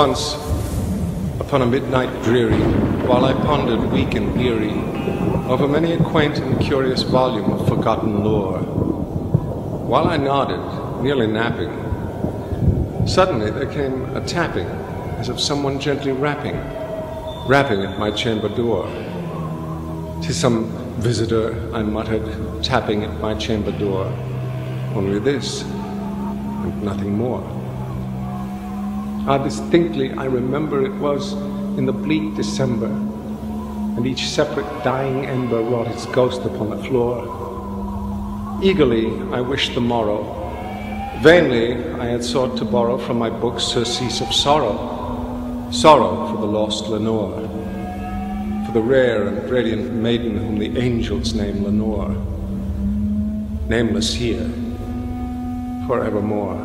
Once, upon a midnight dreary, while I pondered weak and weary over many a quaint and curious volume of forgotten lore, while I nodded, nearly napping, suddenly there came a tapping, as of someone gently rapping at my chamber door. "'Tis some visitor," I muttered, tapping at my chamber door. Only this, and nothing more. Distinctly I remember it was in the bleak December, and each separate dying ember wrought its ghost upon the floor. Eagerly I wished the morrow. Vainly I had sought to borrow from my books surcease of sorrow, sorrow for the lost Lenore, for the rare and radiant maiden whom the angels name Lenore, nameless here, forevermore.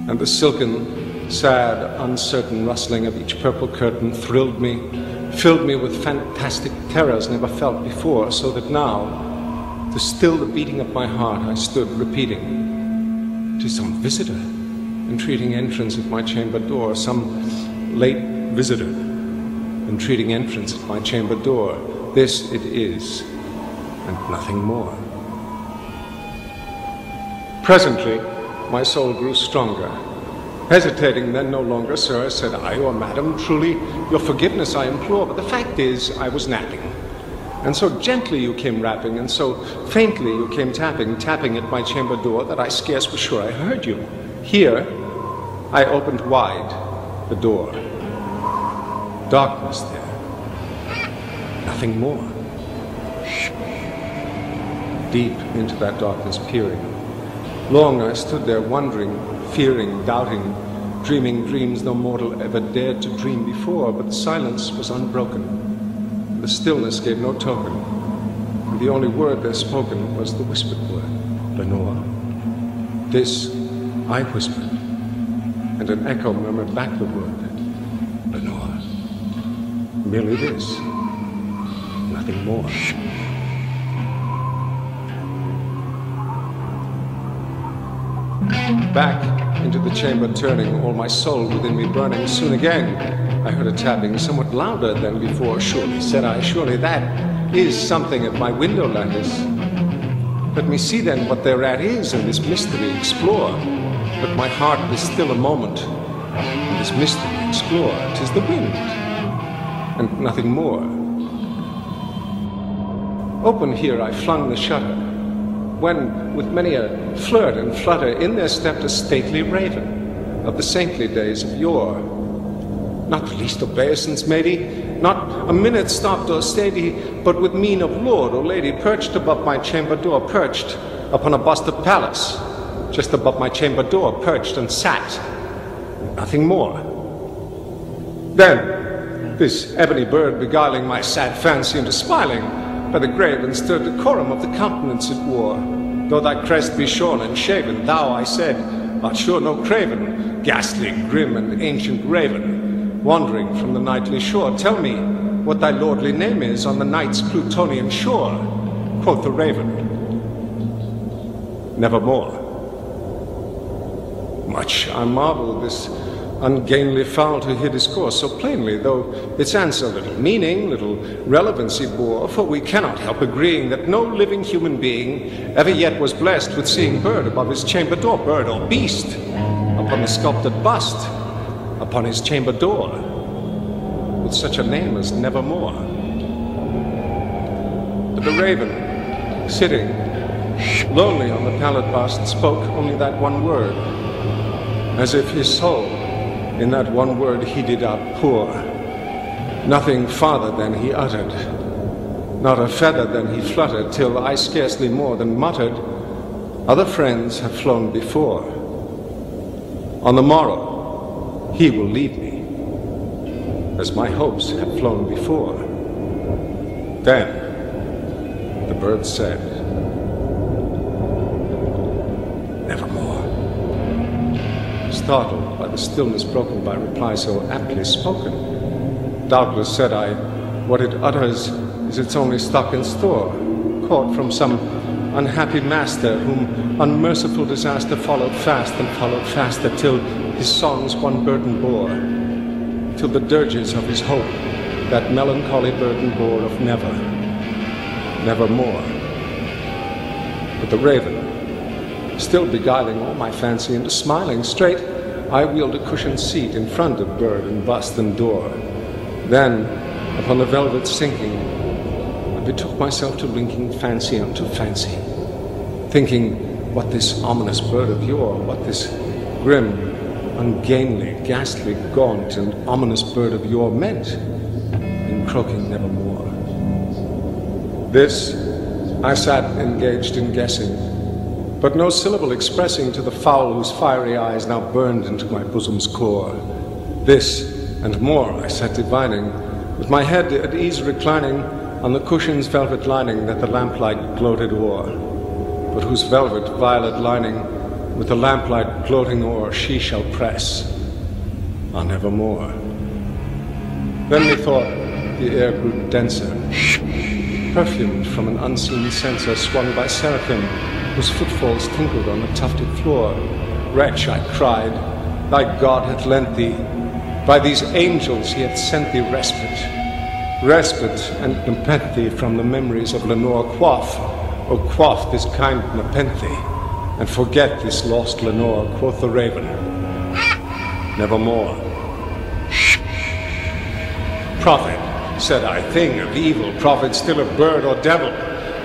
And the silken, sad, uncertain rustling of each purple curtain thrilled me, filled me with fantastic terrors never felt before, so that now, to still the beating of my heart, I stood repeating, "'Tis some visitor, entreating entrance at my chamber door, some late visitor, entreating entrance at my chamber door. This it is, and nothing more." Presently, my soul grew stronger. Hesitating then no longer, "Sir," said I, "or madam, truly your forgiveness I implore, but the fact is I was napping. And so gently you came rapping, and so faintly you came tapping at my chamber door, that I scarce was sure I heard you. Here, I opened wide the door. Darkness there. Nothing more. Deep into that darkness peering. Long I stood there wondering, fearing, doubting, dreaming dreams no mortal ever dared to dream before, but the silence was unbroken. The stillness gave no token, and the only word there spoken was the whispered word, "Lenore." This I whispered, and an echo murmured back the word, "Lenore." Merely this, nothing more. Back into the chamber turning, all my soul within me burning. Soon again I heard a tapping, somewhat louder than before. "Surely," said I, "surely that is something at my window lattice. Let me see then what thereat is, and this mystery explore. Let my heart be still a moment, and this mystery explore. 'Tis the wind, and nothing more." Open here I flung the shutter, when, with many a flirt and flutter, in there stepped a stately raven of the saintly days of yore. Not the least obeisance made he, not a minute stopped or stayed he, but with mien of lord or lady perched above my chamber door, perched upon a bust of Pallas, just above my chamber door, perched and sat, nothing more. Then, this ebony bird beguiling my sad fancy into smiling, by the grave and stirred decorum of the countenance it wore. "Though thy crest be shorn and shaven, thou," I said, "art sure no craven, ghastly, grim, and ancient raven, wandering from the nightly shore. Tell me what thy lordly name is on the night's Plutonian shore." Quoth the raven, "Nevermore." Much I marvel this ungainly fowl to hear discourse so plainly, though its answer little meaning, little relevancy bore, for we cannot help agreeing that no living human being ever yet was blessed with seeing bird above his chamber door, bird or beast, upon the sculptured bust, upon his chamber door, with such a name as Nevermore. But the raven, sitting lonely on the pallid bust, spoke only that one word, as if his soul in that one word he did outpour. Nothing farther than he uttered, not a feather than he fluttered, till I scarcely more than muttered, "Other friends have flown before. On the morrow he will leave me, as my hopes have flown before." Then the bird said, "Nevermore." Startled by the stillness broken by reply so aptly spoken, "Doubtless," said I, "what it utters is its only stock and store, caught from some unhappy master whom unmerciful disaster followed fast and followed faster, till his songs one burden bore, till the dirges of his hope that melancholy burden bore of never, nevermore. But the raven, still beguiling all my fancy into smiling straight, I wheeled a cushioned seat in front of bird and bust and door. Then, upon the velvet sinking, I betook myself to linking fancy unto fancy, thinking what this ominous bird of yore, what this grim, ungainly, ghastly, gaunt, and ominous bird of yore meant in croaking nevermore. This I sat engaged in guessing, but no syllable expressing to the fowl whose fiery eyes now burned into my bosom's core. This and more I sat divining, with my head at ease reclining on the cushion's velvet lining that the lamplight gloated o'er, but whose velvet violet lining with the lamplight gloating o'er she shall press on evermore. Then methought the air grew denser, perfumed from an unseen censer swung by seraphim, whose footfalls tinkled on the tufted floor. Wretch, I cried, thy God hath lent thee, by these angels he hath sent thee respite, respite and nepenthe from the memories of Lenore. Quaff, O quaff this kind nepenthe, and forget this lost Lenore, quoth the raven, nevermore. Prophet, said I, thing of evil, prophet, still a bird or devil,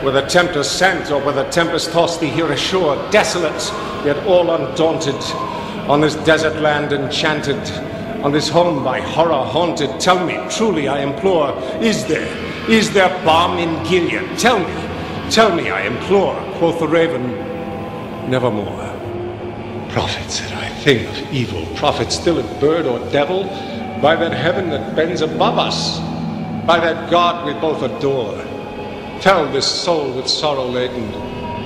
whether tempter sent or whether tempest tossed thee here ashore, desolate, yet all undaunted, on this desert land enchanted, on this home by horror haunted. Tell me, truly I implore, is there balm in Gilead? Tell me, I implore, quoth the raven, nevermore. Prophet, said I, thing of evil, prophet, still a bird or devil, by that heaven that bends above us, by that God we both adore. Tell this soul with sorrow laden,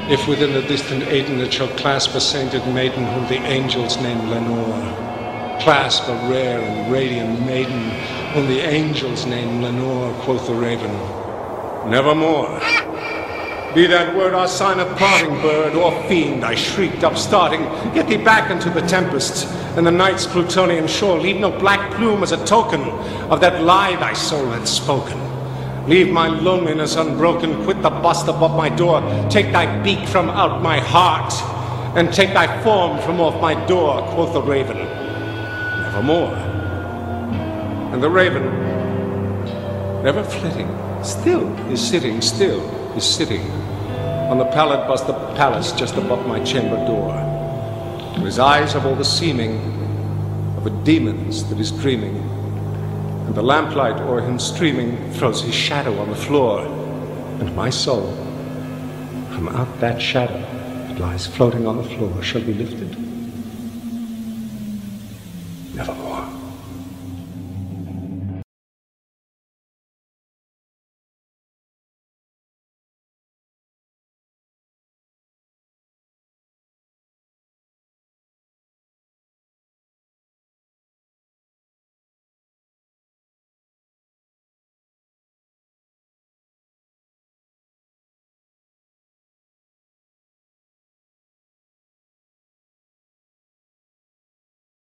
if within the distant Aden it shall clasp a sainted maiden whom the angels name Lenore. Clasp a rare and radiant maiden whom the angels name Lenore, quoth the raven, nevermore. Be that word our sign of parting, bird or fiend, I shrieked, upstarting. Get thee back into the tempest and the night's Plutonian shore. Leave no black plume as a token of that lie thy soul hath spoken. Leave my loneliness unbroken, quit the bust above my door. Take thy beak from out my heart, and take thy form from off my door, quoth the raven, nevermore. And the raven, never flitting, still is sitting, on the pallid bust of palace just above my chamber door. To his eyes have all the seeming of a demon's that is dreaming, and the lamplight o'er him streaming throws his shadow on the floor, and my soul, from out that shadow that lies floating on the floor, shall be lifted